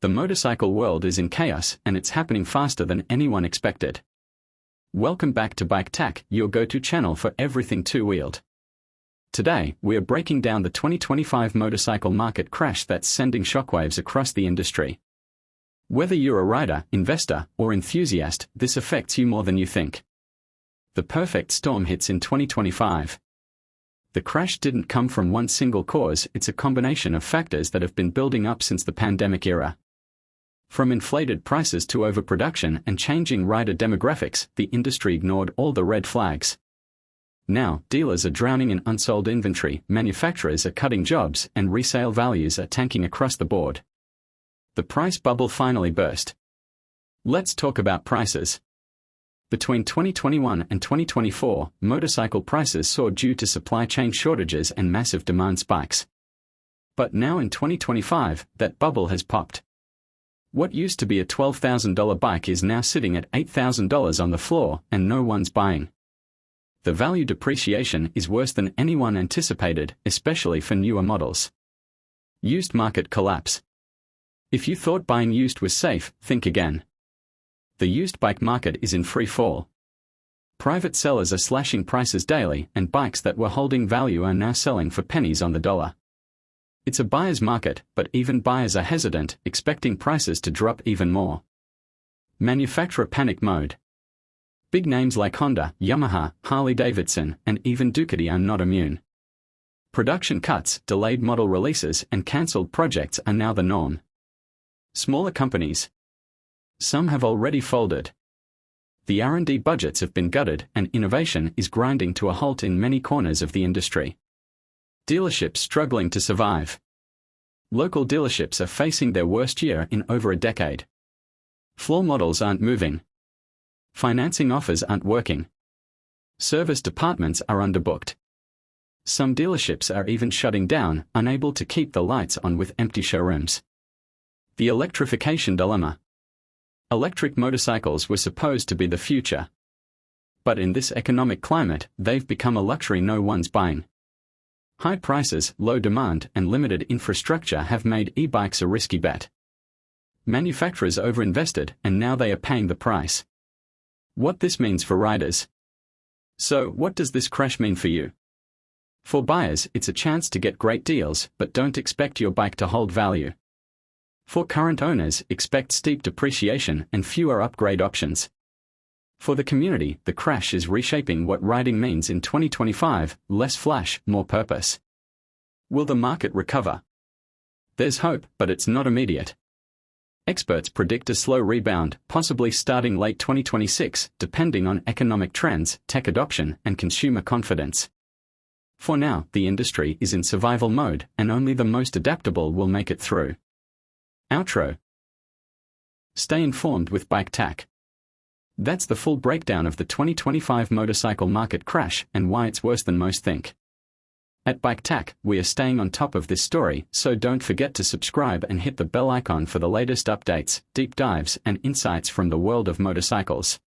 The motorcycle world is in chaos, and it's happening faster than anyone expected. Welcome back to Bike Tech, your go-to channel for everything two-wheeled. Today, we are breaking down the 2025 motorcycle market crash that's sending shockwaves across the industry. Whether you're a rider, investor, or enthusiast, this affects you more than you think. The perfect storm hits in 2025. The crash didn't come from one single cause, it's a combination of factors that have been building up since the pandemic era. From inflated prices to overproduction and changing rider demographics, the industry ignored all the red flags. Now, dealers are drowning in unsold inventory, manufacturers are cutting jobs, and resale values are tanking across the board. The price bubble finally burst. Let's talk about prices. Between 2021 and 2024, motorcycle prices soared due to supply chain shortages and massive demand spikes. But now in 2025, that bubble has popped. What used to be a $12,000 bike is now sitting at $8,000 on the floor, and no one's buying. The value depreciation is worse than anyone anticipated, especially for newer models. Used market collapse. If you thought buying used was safe, think again. The used bike market is in free fall. Private sellers are slashing prices daily, and bikes that were holding value are now selling for pennies on the dollar. It's a buyer's market, but even buyers are hesitant, expecting prices to drop even more. Manufacturer panic mode. Big names like Honda, Yamaha, Harley-Davidson, and even Ducati are not immune. Production cuts, delayed model releases, and cancelled projects are now the norm. Smaller companies. Some have already folded. The R&D budgets have been gutted, and innovation is grinding to a halt in many corners of the industry. Dealerships struggling to survive. Local dealerships are facing their worst year in over a decade. Floor models aren't moving. Financing offers aren't working. Service departments are underbooked. Some dealerships are even shutting down, unable to keep the lights on with empty showrooms. The electrification dilemma. Electric motorcycles were supposed to be the future. But in this economic climate, they've become a luxury no one's buying. High prices, low demand, and limited infrastructure have made e-bikes a risky bet. Manufacturers overinvested, and now they are paying the price. What this means for riders. So, what does this crash mean for you? For buyers, it's a chance to get great deals, but don't expect your bike to hold value. For current owners, expect steep depreciation and fewer upgrade options. For the community, the crash is reshaping what riding means in 2025, less flash, more purpose. Will the market recover? There's hope, but it's not immediate. Experts predict a slow rebound, possibly starting late 2026, depending on economic trends, tech adoption, and consumer confidence. For now, the industry is in survival mode, and only the most adaptable will make it through. Outro. Stay informed with Bike Tech. That's the full breakdown of the 2025 motorcycle market crash and why it's worse than most think. At Bike Tech, we are staying on top of this story, so don't forget to subscribe and hit the bell icon for the latest updates, deep dives, and insights from the world of motorcycles.